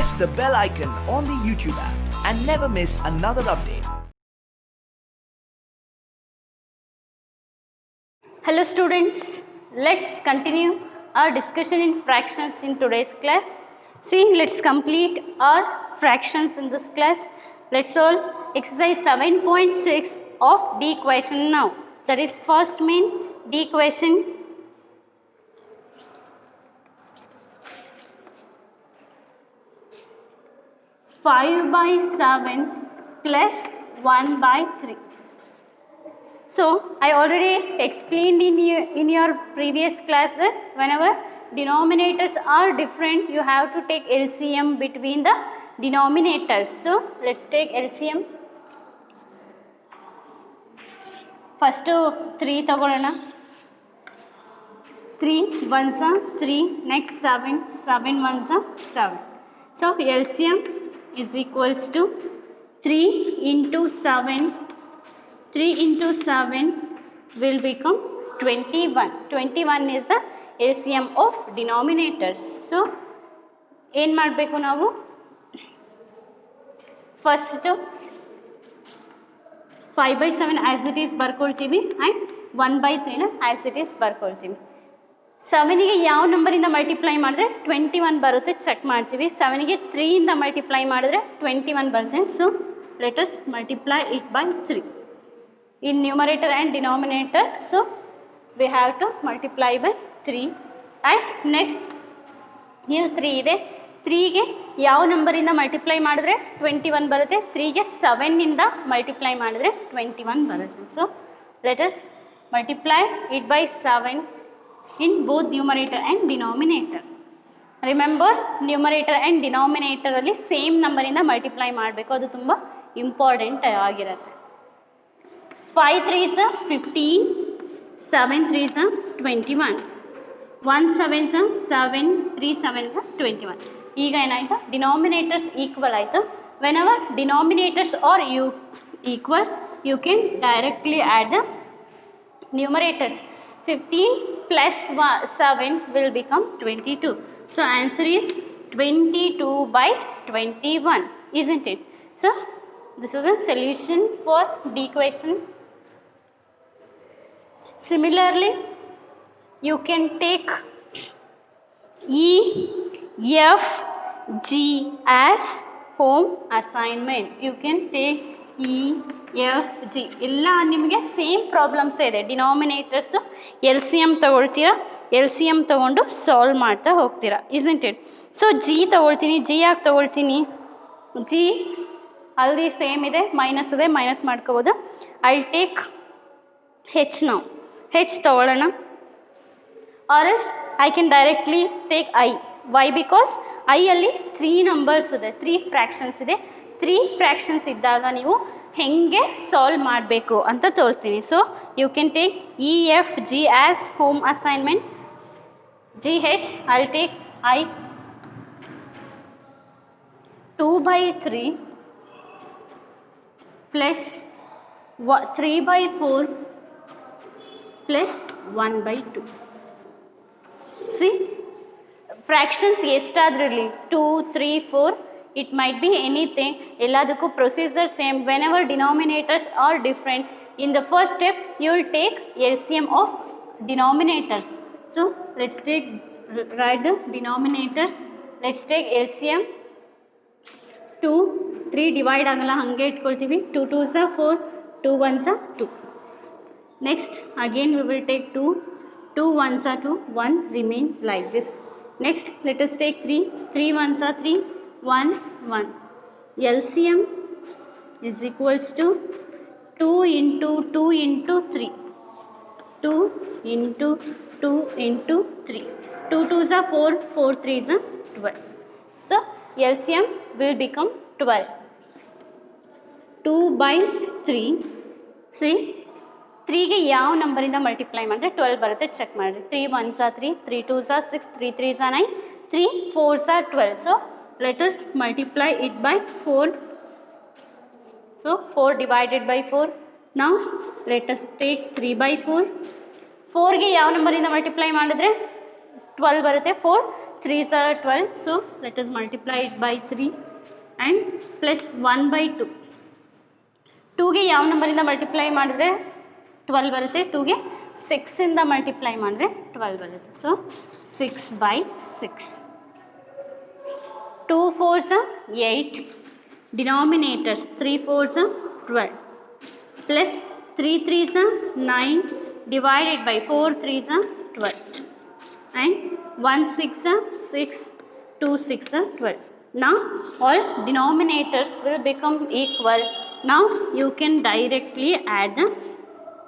press the bell icon on the YouTube app and never miss another update. Hello students, let's continue our discussion in fractions in today's class. See, let's complete our fractions in this class. Let's solve exercise 7.6 of D equation now. That is first main D equation. Five by 7 plus 1 by 3. So, I already explained in your previous class that whenever denominators are different, you have to take LCM between the denominators. So, let's take LCM. First 3 ತಗೊಳ್ಳೋಣ. 3 ones are 3, next 7, 7 ones are 7. So, LCM is equals to 3 into 7. 3 into 7 will become 21. 21 is the LCM of denominators. So, ಏನು ಮಾಡಬೇಕು ನಾವು first 5 by 7 as it is ಬರ್ಕೊಳ್ತೀವಿ and 1 by 3 as it is ಬರ್ಕೊಳ್ತೀವಿ. 7ಗೆ ಯಾವ ನಂಬರಿಂದ multiply ಮಾಡಿದ್ರೆ 21 ಬರುತ್ತೆ ಚೆಕ್ ಮಾಡ್ತೀವಿ. 7ಗೆ 3 ಇಂದ ಮಲ್ಟಿಪ್ಲೈ ಮಾಡಿದ್ರೆ 21 ಬರುತ್ತೆ. So let us multiply it by 3 in numerator and denominator. So we have to multiply by 3 and next here 3 ಇದೆ. 3ಗೆ ಯಾವ ನಂಬರಿಂದ ಮಲ್ಟಿಪ್ಲೈ ಮಾಡಿದ್ರೆ 21 ಬರುತ್ತೆ. 3ಗೆ 7 ಇಂದ ಮಲ್ಟಿಪ್ಲೈ ಮಾಡಿದ್ರೆ 21 ಬರುತ್ತೆ. So let us multiply it by 7 in both numerator and denominator. Remember numerator and ಡಿನಾಮಿನೇಟರಲ್ಲಿ same ನಂಬರಿಂದ ಮಲ್ಟಿಪ್ಲೈ ಮಾಡಬೇಕು, ಅದು ತುಂಬ ಇಂಪಾರ್ಟೆಂಟ್ ಆಗಿರುತ್ತೆ. 5 3s are 15, 7 3s are 21, 1 7s are 7, 3 7s are 21. ಈಗ ಏನಾಯಿತು, ಡಿನಾಮಿನೇಟರ್ಸ್ ಈಕ್ವಲ್ ಆಯಿತು. When our denominators are equal, you can directly add the numerators. 15 plus 7 will become 22. So answer is 22 by 21, isn't it? So this is a solution for D equation. Similarly, you can take E, F, G as home assignment. You can take E, F, G. ಎಲ್ಲ ನಿಮಗೆ same problems ಇದೆ. ಡಿನಾಮಿನೇಟರ್ಸ್ದು L C M ತೊಗೊಳ್ತೀರಾ, L C M ತೊಗೊಂಡು solve ಮಾಡ್ತಾ ಹೋಗ್ತೀರಾ, isn't it? So G ತೊಗೊಳ್ತೀನಿ. G ಯಾಕೆ ತೊಗೊಳ್ತೀನಿ? ಜಿ ಅಲ್ಲಿ ಸೇಮ್ ಇದೆ, ಮೈನಸ್ ಇದೆ, ಮೈನಸ್ ಮಾಡ್ಕೋಬೋದು. ಐ ಟೇಕ್ ಹೆಚ್ ನಾವು. ಹೆಚ್ ತೊಗೊಳ್ಳೋಣ. R S I can directly take I. Why? Because I ಅಲ್ಲಿ 3 ನಂಬರ್ಸ್ ಇದೆ, 3 ಫ್ರ್ಯಾಕ್ಷನ್ಸ್ ಇದೆ. 3 ಫ್ರ್ಯಾಕ್ಷನ್ಸ್ ಇದ್ದಾಗ ನೀವು ಹೆಂಗೆ ಸಾಲ್ವ್ ಮಾಡಬೇಕು ಅಂತ ತೋರಿಸ್ತೀನಿ. So you can take E F G as home assignment. G H I take I 2 by 3 plus 3 by 4 plus 1 by 2. See, fractions ಎಷ್ಟಾದ್ರಲ್ಲಿ 2 3 4 it might be anything. ಎಲ್ಲದಕ್ಕೂ procedure same. whenever denominators are different, in the first step you will take LCM of denominators. So let's take write the denominators. Let's take LCM. 2 3 divide ಆಗಲ್ಲ, ಹಾಗೆ ಇಟ್ಕೊಳ್ತೀವಿ. 2 2s are 4, 2 1s are 2. Next again we will take 2, 2 1s are 2, 1 remains like this. Next let us take 3, 3 1s are 3, 1 1. LCM is equals to 2 into 2 into 3, 2 into 2 into 3. 2 2s are 4, 4 3s are 12. So LCM will become 12. 2 by 3. See, 3ಗೆ ಯಾವ ನಂಬರಿಂದ multiply ಮಾಡಿದ್ರೆ 12 ಬರುತ್ತೆ check ಮಾಡಿರಿ. 3 1s are 3, 3 2s are 6, 3 3s are 9, 3 4s are 12. So let us multiply it by 4. So 4 divided by 4. Now let us take 3 by 4. 4ಗೆ ಯಾವ ನಂಬರಿಂದ multiply ಮಾಡಿದ್ರೆ 12 ಬರುತ್ತೆ. 4 3s are 12, so let us multiply it by 3 and plus 1 by 2. 2ಗೆ ಯಾವ ನಂಬರಿಂದ multiply ಮಾಡಿದ್ರೆ 12 ಬರುತ್ತೆ, 2ಗೆ 6ಇಂದ multiply ಮಾಡಿದ್ರೆ 12 ಬರುತ್ತೆ. So 6 by 6. 2 4s are 8, denominators 3 4s are 12 plus 3 3s are 9 divided by 4 3s are 12 and 1 6 are 6, 2 6 are 12. Now all denominators will become equal. Now you can directly add the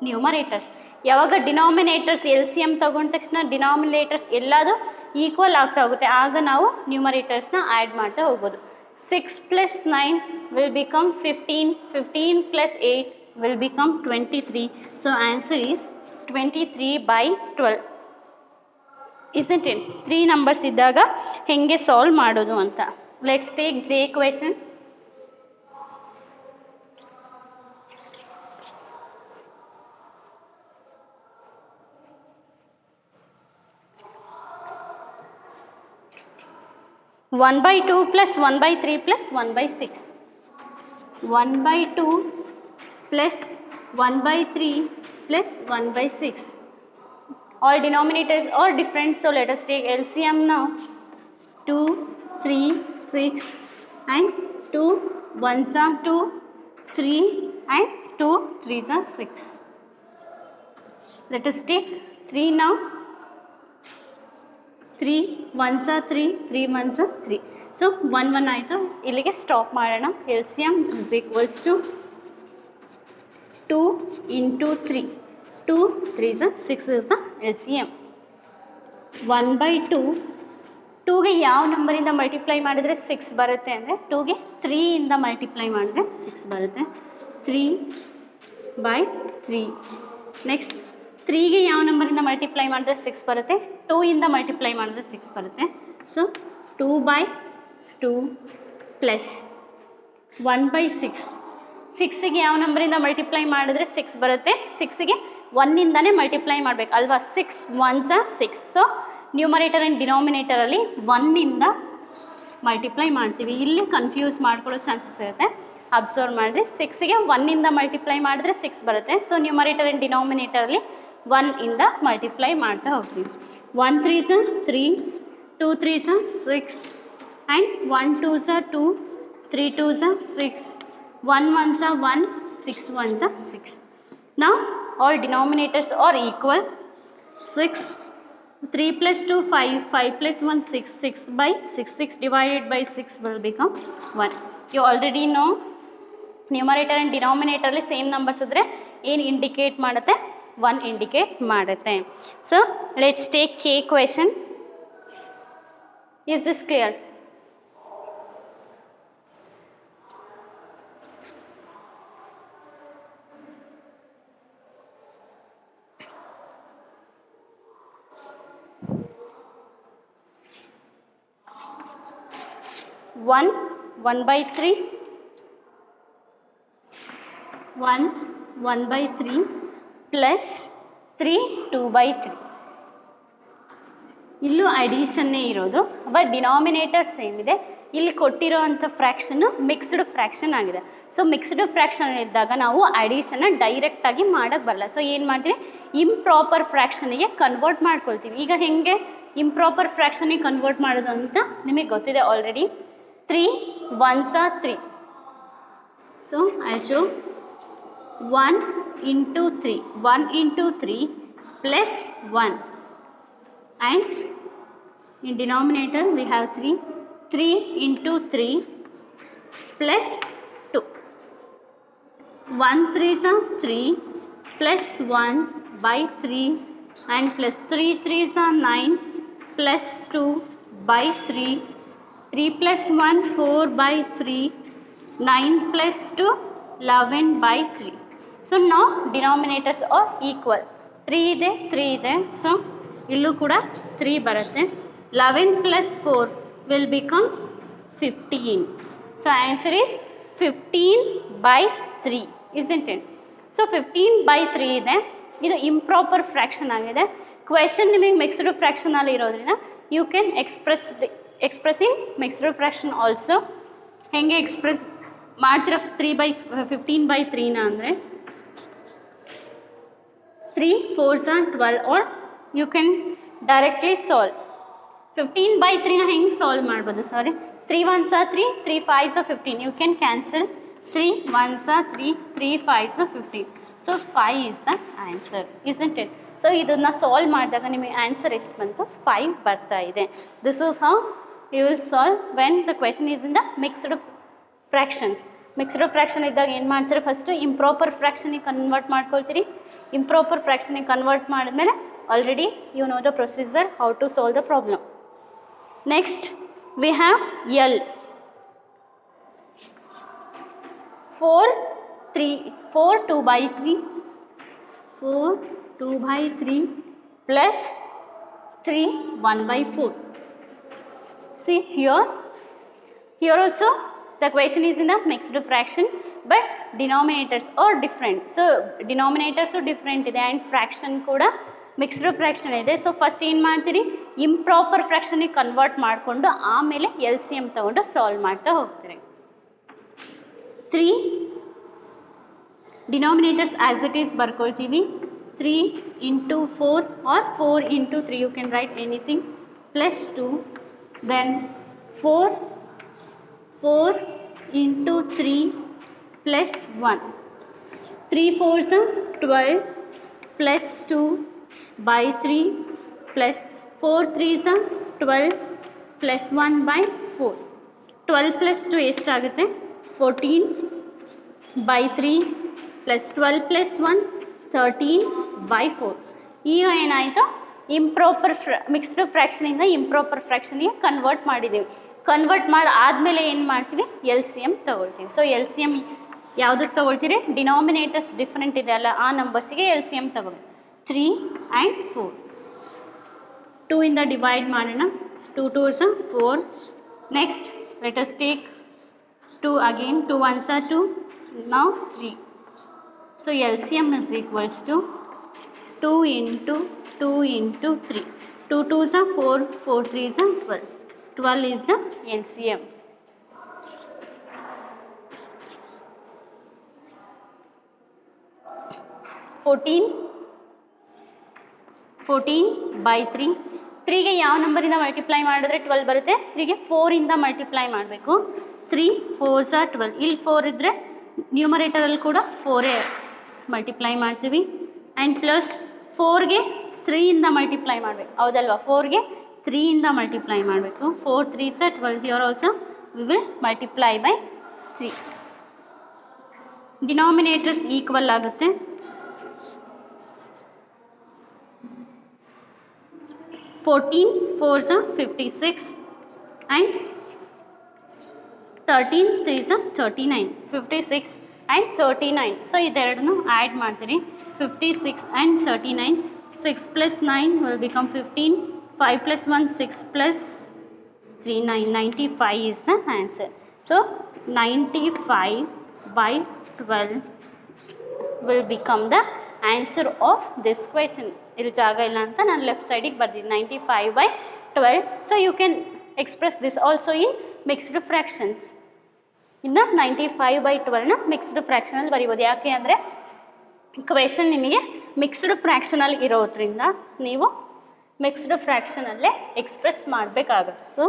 numerators. ಯಾವಾಗ denominators L C M ತಗೊಂಡ ತಕ್ಷಣ denominators ಎಲ್ಲದು equal ಆಗ್ತಾ ಹೋಗುತ್ತೆ, ಆಗ ನಾವು ನ್ಯೂಮರೇಟರ್ಸ್ನ add ಮಾಡ್ತಾ ಹೋಗ್ಬೋದು. 6 plus 9 will become 15, 15 plus 8 will become 23. So answer is 23 by 12. Isn't it? 3 numbers ಇದ್ದಾಗ ಹೆಂಗೆ ಸಾಲ್ವ್ ಮಾಡೋದು ಅಂತ. Let's take J question. One by 2 plus 1 by 3 plus 1 by 6. 1 by 2 plus 1 by 3 plus 1 by 6. All denominators are different, so let us take LCM now. 2, 3, 6 and 2 1s are 2, 3 and 2 3s are 6. Let us take 3 now. 3 1s are 3, 3 1s are 3. So 1 1 ಆಯಿತು, ಇಲ್ಲಿಗೆ stop ಮಾಡೋಣ. LCM is equals to 2 into 3. 2 3s are 6 is the LCM. 1 by 2, 2ಗೆ ಯಾವ ನಂಬರಿಂದ multiply ಮಾಡಿದ್ರೆ 6 ಬರುತ್ತೆ ಅಂದರೆ 2ಗೆ 3 ಇಂದ multiply ಮಾಡಿದ್ರೆ 6 ಬರುತ್ತೆ. 3 by 3. ನೆಕ್ಸ್ಟ್ 3ಗೆ ಯಾವ ನಂಬರಿಂದ ಮಲ್ಟಿಪ್ಲೈ ಮಾಡಿದ್ರೆ 6 ಬರುತ್ತೆ, 2 ಇಂದ ಮಲ್ಟಿಪ್ಲೈ ಮಾಡಿದ್ರೆ 6 ಬರುತ್ತೆ. So 2 by 2 plus 1 by 6. 6ಗೆ ಯಾವ ನಂಬರಿಂದ ಮಲ್ಟಿಪ್ಲೈ ಮಾಡಿದ್ರೆ 6 ಬರುತ್ತೆ, 6ಗೆ 1ಇಂದಾನೇ ಮಲ್ಟಿಪ್ಲೈ ಮಾಡಬೇಕು ಅಲ್ವಾ. 6 1s are 6. So numerator and ಡಿನಾಮಿನೇಟರಲ್ಲಿ 1ಇಂದ ಮಲ್ಟಿಪ್ಲೈ ಮಾಡ್ತೀವಿ. ಇಲ್ಲಿ ಕನ್ಫ್ಯೂಸ್ ಮಾಡ್ಕೊಳ್ಳೋ ಚಾನ್ಸಸ್ ಇರುತ್ತೆ, ಅಬ್ಸರ್ವ್ ಮಾಡಿದ್ರೆ 6ಗೆ 1ಇಂದ ಮಲ್ಟಿಪ್ಲೈ ಮಾಡಿದ್ರೆ 6 ಬರುತ್ತೆ. ಸೊ ನ್ಯೂಮರೇಟರ್ ಆ್ಯಂಡ್ ಡಿನಾಮಿನೇಟರಲ್ಲಿ 1ಇಂದ ಮಲ್ಟಿಪ್ಲೈ ಮಾಡ್ತಾ ಹೋಗ್ತೀವಿ. 1 3s are 3, 2 3s are 6 and 1 2s are 2, 3 2s are 6, 1 1s are 1, 6 1s are 6. Now all denominators are equal. 6, 3 plus 2 5, 5 plus 1 6, 6 by 6, 6 divided by 6 will become 1. You already know numerator and ಡಿನಾಮಿನೇಟರಲ್ಲಿ same numbers ಇದ್ದರೆ ಏನು indicate ಮಾಡುತ್ತೆ, 1 indicate ಮಾಡುತ್ತೆ. So let's take K question. Is this clear? One 1 by 3, 1 1 by 3 plus 3 2 by 3. ಇಲ್ಲೂ ಅಡಿಷನ್ನೇ ಇರೋದು, but denominator same ಇದೆ. ಇಲ್ಲಿ ಕೊಟ್ಟಿರೋ ಅಂಥ ಫ್ರ್ಯಾಕ್ಷನ್ನು ಮಿಕ್ಸ್ಡ್ ಫ್ರ್ಯಾಕ್ಷನ್ ಆಗಿದೆ. ಸೊ ಮಿಕ್ಸ್ಡ್ ಫ್ರ್ಯಾಕ್ಷನ್ ಇದ್ದಾಗ ನಾವು ಅಡಿಷನ್ನ ಡೈರೆಕ್ಟಾಗಿ ಮಾಡೋಕ್ಕೆ ಬರಲ್ಲ. ಸೊ ಏನು ಮಾಡ್ತೀವಿ, ಇಂಪ್ರಾಪರ್ ಫ್ರ್ಯಾಕ್ಷನಿಗೆ ಕನ್ವರ್ಟ್ ಮಾಡ್ಕೊಳ್ತೀವಿ. ಈಗ ಹೆಂಗೆ ಇಂಪ್ರಾಪರ್ ಫ್ರ್ಯಾಕ್ಷನಿಗೆ ಕನ್ವರ್ಟ್ ಮಾಡೋದು ಅಂತ ನಿಮಗೆ ಗೊತ್ತಿದೆ already. 3 1s are 3. So I show 1 into 3. 1 into 3 plus 1. And in denominator we have 3. 3 into 3 plus 2. 1 3s are 3 plus 1 by 3 and plus 3 3s are 9 plus 2 by 3. 3 plus 1 4 by 3, 9 plus 2 11 by 3. So now denominators are equal. 3 ಇದೆ 3 ಇದೆ, so ಇಲ್ಲೂ ಕೂಡ 3 ಬರುತ್ತೆ. 11 plus 4 will become 15. So answer is 15 by 3, isn't it? So 15 by 3 ಇದೆ. ಇದು improper fraction ಆಗಿದೆ. Question ನಿಮಗೆ mixed fraction ಅಲ್ಲಿ ಇರೋದ್ರಿಂದ you can express in mixed fraction also. ಹೆಂಗೆ ಎಕ್ಸ್ಪ್ರೆಸ್ ಮಾಡ್ತೀರಾ 3/15/3 ಅಂದರೆ 3 4s are 12 or you can directly solve 15/3 ನ ಹೆಂಗೆ ಸಾಲ್ವ್ ಮಾಡ್ಬೋದು ಸಾರಿ 3 1s are 3 3 5s are 15 you can cancel 3 1s are 3 3 5s are 15 so 5 is the answer isn't it so ಇದನ್ನ solve ಮಾಡಿದಾಗ ನಿಮಗೆ answer ಎಷ್ಟು ಬಂತು 5 ಬರ್ತಾ ಇದೆ this is how you will solve when the question is in the mixed fractions mixed fraction ಇದ್ದಾಗ ಏನು ಮಾಡ್ತೀರಿ ಫಸ್ಟ್ ಇಂಪ್ರಾಪರ್ ಫ್ರಾಕ್ಷನಿಗೆ ಕನ್ವರ್ಟ್ ಮಾಡ್ಕೊಳ್ತೀರಿ ಇಂಪ್ರಾಪರ್ ಫ್ರಾಕ್ಷನಿಗೆ ಕನ್ವರ್ಟ್ ಮಾಡಿದ್ಮೇಲೆ already you know the procedure how to solve the problem next we have L 4 2/3 plus 3 1/4 see here also the question is in the mixed fraction but denominators are different so denominators are different ಇದೆ and fraction ಕೂಡ mixed fraction ಇದೆ so first ಏನು ಮಾಡ್ತೀರಿ improper fraction ಗೆ convert ಮಾಡಿಕೊಂಡು ಆಮೇಲೆ LCM ತಗೊಂಡು solve ಮಾಡ್ತಾ ಹೋಗ್ತೀರಿ 3 denominators as it is ಬರ್ಕೊಳ್ತೀವಿ 3 into 4 or 4 into 3 you can write anything plus 2 then 4 into 3 plus 1 3 4s are 12 plus 2 by 3 plus 4 3s are 12 plus 1 by 4 12 plus 2 ಎಷ್ಟಾಗುತ್ತೆ 14 by 3 plus 12 plus 1 13 by 4 ಈಗ ಏನಾಯಿತು improper mixed ಫ್ರಾಕ್ಷನಿಂದ improper ಫ್ರಾಕ್ಷನ್ಗೆ convert ಮಾಡಿದ್ದೀವಿ convert ಮಾಡಿ ಆದಮೇಲೆ ಏನು ಮಾಡ್ತೀವಿ L C M ತೊಗೊಳ್ತೀವಿ so L C M ಯಾವುದಕ್ಕೆ ತೊಗೊಳ್ತೀರಿ ಡಿನಾಮಿನೇಟರ್ಸ್ ಡಿಫ್ರೆಂಟ್ ಇದೆ ಅಲ್ಲ ಆ ನಂಬರ್ಸಿಗೆ ಎಲ್ ಸಿ ಎಮ್ ತೊಗೊಳ್ಳಿ 3 and 4 2 ಇಂದ ಡಿವೈಡ್ ಮಾಡೋಣ 2 2s are 4 next let us take 2 again 2 1s are 2 now 3 so LCM is equals to 2 into 2 into 3 2 2s are 4 4 3s are 12 12 is the LCM. 14 by 3 3ಗೆ ಯಾವ ನಂಬರಿಂದ multiply ಮಾಡಿದ್ರೆ 12 ಬರುತ್ತೆ 3ಗೆ 4 ಇಂದ multiply ಮಾಡಬೇಕು 3 4s are 12 ಇಲ್ಲಿ 4 ಇದ್ದರೆ ನ್ಯೂಮರೇಟರಲ್ಲಿ ಕೂಡ 4 ಮಲ್ಟಿಪ್ಲೈ ಮಾಡ್ತೀವಿ ಆ್ಯಂಡ್ ಪ್ಲಸ್ 4ಗೆ 3 ಇಂದ ಮಲ್ಟಿಪ್ಲೈ ಮಾಡಬೇಕು ಹೌದಲ್ವಾ 4ಗೆ 3 ಇಂದ ಮಲ್ಟಿಪ್ಲೈ ಮಾಡಬೇಕು 4 3s are 12 here also we will multiply by 3 denominators equal ಆಗುತ್ತೆ 14 4s are 56 and 13 3s are 39 56 and 39 so ಇದೆರಡನ್ನು add ಮಾಡ್ತೀರಿ 56 and 39 6 plus 9 will become 15 5 plus 1 6 plus 3 9 95 is the answer so 95 by 12 will become the answer of this question ಇದು ಜಾಗ ಇಲ್ಲ ಅಂತ ನಾನು left ಸೈಡಿಗೆ ಬರ್ದಿದ್ದೀನಿ 95 by 12 so you can express this also in mixed fractions ಇನ್ನು 95 by 12ನ mixed ಫ್ರ್ಯಾಕ್ಷನಲ್ಲಿ ಬರಿಬೋದು ಯಾಕೆ ಅಂದರೆ ಕ್ವೆಶನ್ ನಿಮಗೆ ಮಿಕ್ಸ್ಡ್ ಫ್ರ್ಯಾಕ್ಷನಲ್ಲಿ ಇರೋದ್ರಿಂದ ನೀವು ಮಿಕ್ಸ್ಡ್ ಫ್ರ್ಯಾಕ್ಷನಲ್ಲೇ ಎಕ್ಸ್ಪ್ರೆಸ್ ಮಾಡಬೇಕಾಗುತ್ತೆ so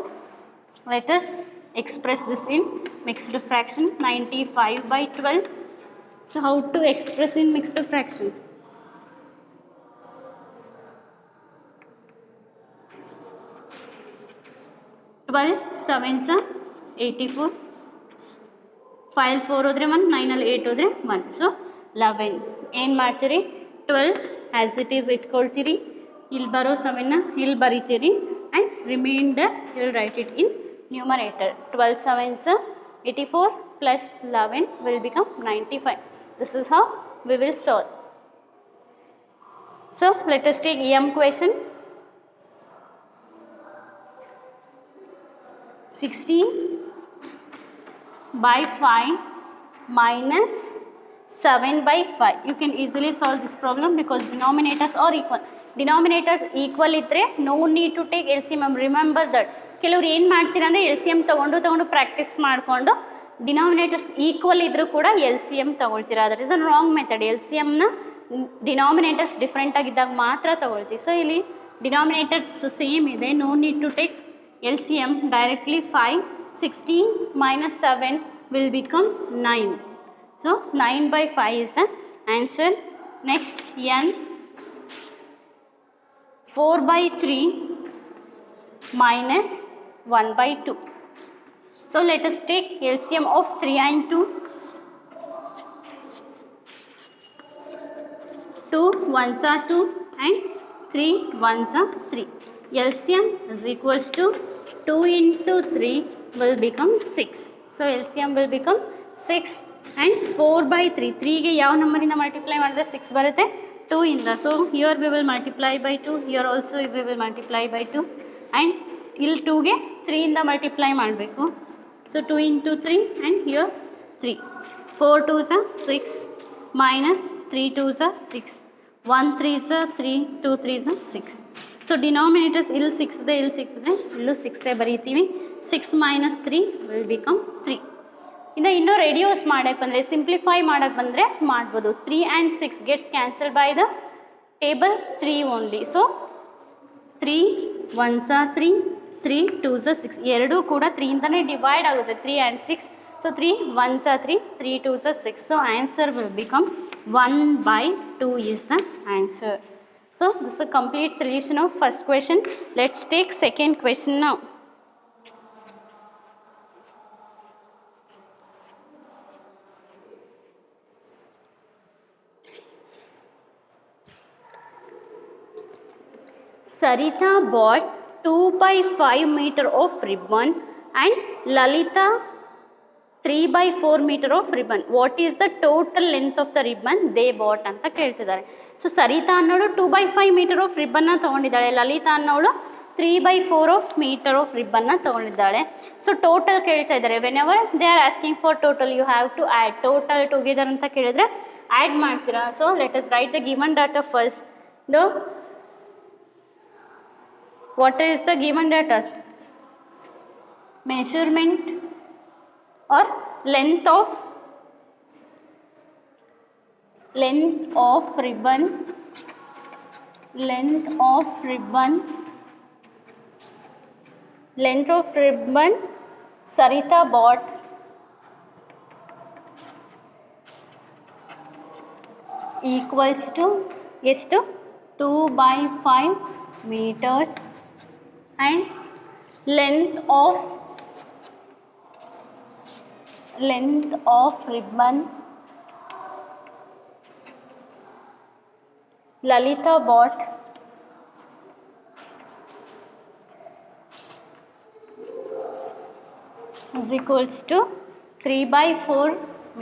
let us express this in mixed fraction 95 by 12 so how to express in mixed fraction 12 7s are 84 5 4 ಹೋದರೆ 1 9 ಅಲ್ಲಿ 8 ಹೋದರೆ 1 ಸೊ 11 ಏನು ಮಾಡ್ತೀರಿ 12 ಆ್ಯಸ್ ಇಟ್ ಈಸ್ ಇಟ್ಕೊಳ್ತೀರಿ ಇಲ್ಲಿ ಬರೋ 7ನ ಇಲ್ಲಿ ಬರಿತೀರಿ and reminder will write it in numerator 12 7s are 84 plus 11 will become 95 this is how we will solve so let us take m question 16 by 5 minus 7 by 5 you can easily solve this problem because denominators are equal denominators equal ಇದ್ದರೆ no need to take L C M. Remember that. ಕೆಲವ್ರು ಏನು ಮಾಡ್ತೀರಾ ಅಂದರೆ L C M ತೊಗೊಂಡು practice ಮಾಡಿಕೊಂಡು denominators equal ಇದ್ದರೂ ಕೂಡ L C M ತೊಗೊಳ್ತೀರಾ. That is a wrong method. L C ಎಮ್ನ ಡಿನಾಮಿನೇಟರ್ಸ್ ಡಿಫ್ರೆಂಟ್ ಆಗಿದ್ದಾಗ ಮಾತ್ರ ತೊಗೊಳ್ತೀವಿ. ಸೊ ಇಲ್ಲಿ ಡಿನಾಮಿನೇಟರ್ಸ್ ಸೇಮ್ ಇದೆ, no need to take L C M. Directly 5, 16 minus 7 will become 9. So 9 by 5 is the answer. Next, n 4 by 3 minus 1 by 2. So let us take LCM of 3 and 2. 2 ones are 2 and 3 ones are 3. LCM is equals to 2 into 3 will become 6. So LCM will become 6 and 4 by 3. 3 ಗೆ ಯಾವ ನಂಬರಿಂದ multiply ಮಾಡಿದ್ರೆ 6 ಬರುತ್ತೆ? 2 ಇಂದ. So here we will multiply by 2. Here also we will multiply by 2. And ಇಲ್ಲಿ 2 ಗೆ 3 ಇಂದ multiply ಮಾಡಬೇಕು. So 2 into 3 and here 3. 4 2s are 6 minus 3 2s are 6. 1 3s are 3, 2 3s are 6. So denominators ಇಲ್ಲಿ 6 ಇದೆ, ಇಲ್ಲಿ 6 ಇದೆ, ಇಲ್ಲೂ 6 ಬರೀತೀವಿ. 6 minus 3 will become 3. ಇನ್ನೂ ರೆಡ್ಯೂಸ್ ಮಾಡಕ್ಕೆ ಬಂದರೆ, ಸಿಂಪ್ಲಿಫೈ ಮಾಡಕ್ಕೆ ಬಂದರೆ ಮಾಡ್ಬೋದು. 3 and 6 gets cancelled by the table 3 only. So 3 1s are 3, 3 2s are 6. ಎರಡೂ ಕೂಡ 3 ಇಂದನೇ ಡಿವೈಡ್ ಆಗುತ್ತೆ, 3 and 6. So 3 1s are 3, 3 2s are 6. So answer will become 1 by 2 is the answer. So this is a complete solution of first question. Let's take second question now. Sarita bought 2 by 5 meter of ribbon and Lalita 3 by 4 meter of ribbon. What is the total length of the ribbon they bought ಅಂತ ಕೇಳ್ತಿದ್ದಾರೆ. So Sarita ಅನ್ನೋಳು 2 by 5 meter of ribbon ತಗೊಂಡಿದ್ದಾಳೆ. ಲಲಿತಾ ಅನ್ನೋಳು 3 by 4 of meter of ribbon ತಗೊಂಡಿದ್ದಾಳೆ. So total ಕೇಳ್ತಾ ಇದ್ದಾರೆ. Whenever they are asking for total you have to add. Total together ಅಂತ ಕೇಳಿದ್ರೆ ಆ್ಯಡ್ ಮಾಡ್ತೀರಾ. So let us write the given data first. What is the given data? Measurement or length of ribbon, length of ribbon Sarita bought equals to ಎಷ್ಟು 2 by 5 meters and length of ribbon Lalita bought is equals to 3 by 4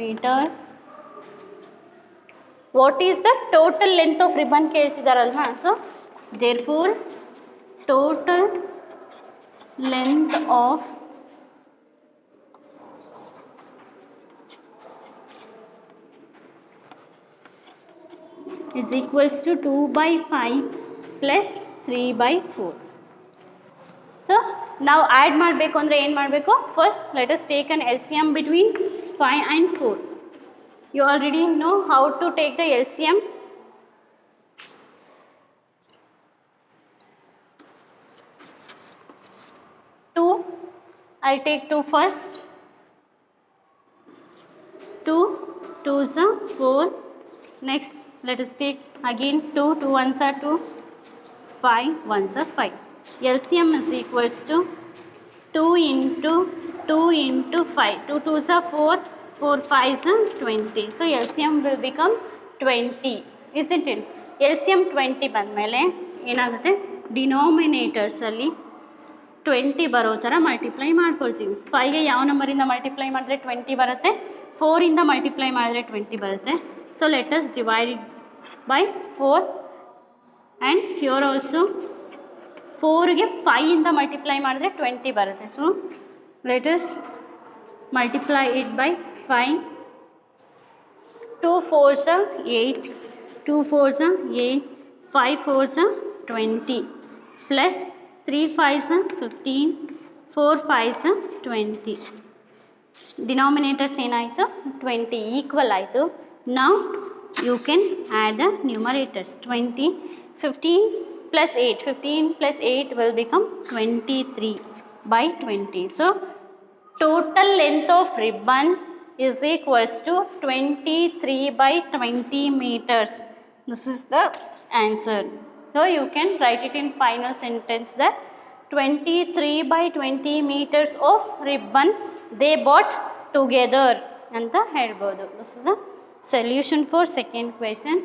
meter. What is the total length of ribbon ಕೇಳ್ತಿದಾರಲ್ವಾ. So therefore total length of is equals to 2 by 5 plus 3 by 4. So now add ಮಾಡಬೇಕು ಅಂದರೆ ಏನು ಮಾಡಬೇಕು? First let us take an LCM between 5 and 4. You already know how to take the LCM. I'll take 2 first. 2 2s are 4. Next let us take again 2 2 1s are 2, 5 1s are 5. LCM is equals to 2 into 5. 2 2s are 4, 4 5s are 20. So LCM will become 20, isn't it? LCM 20 ಬಂದಮೇಲೆ ಏನಾಗುತ್ತೆ, denominators ಅಲ್ಲಿ 20 ಬರೋ ಥರ multiply ಮಾಡ್ಕೊಳ್ತೀವಿ. 5ಗೆ ಯಾವ ನಂಬರಿಂದ multiply ಮಾಡಿದ್ರೆ 20 ಬರುತ್ತೆ? 4 ಇಂದ ಮಲ್ಟಿಪ್ಲೈ ಮಾಡಿದ್ರೆ 20 ಬರುತ್ತೆ. So let us divide it by 4 and here also 4ಗೆ 5 ಇಂದ ಮಲ್ಟಿಪ್ಲೈ ಮಾಡಿದ್ರೆ 20 ಬರುತ್ತೆ. So let us multiply it by 5. 2 4s are 8, 2 4s are 8, 5 4s are 20 plus 3 5s are 15, 4 5s are 20. Denominators ಏನಾಯಿತು 20 equal ಆಯಿತು. Now you can add the numerators 20, 15 plus 8, 15 plus 8 will become 23 by 20. So total length of ribbon is equals to 23 by 20 meters. This is the answer. So you can write it in final sentence that 23 by 20 meters of ribbon they bought together ಅಂತ ಹೇಳ್ಬೋದು. This is the solution for second question.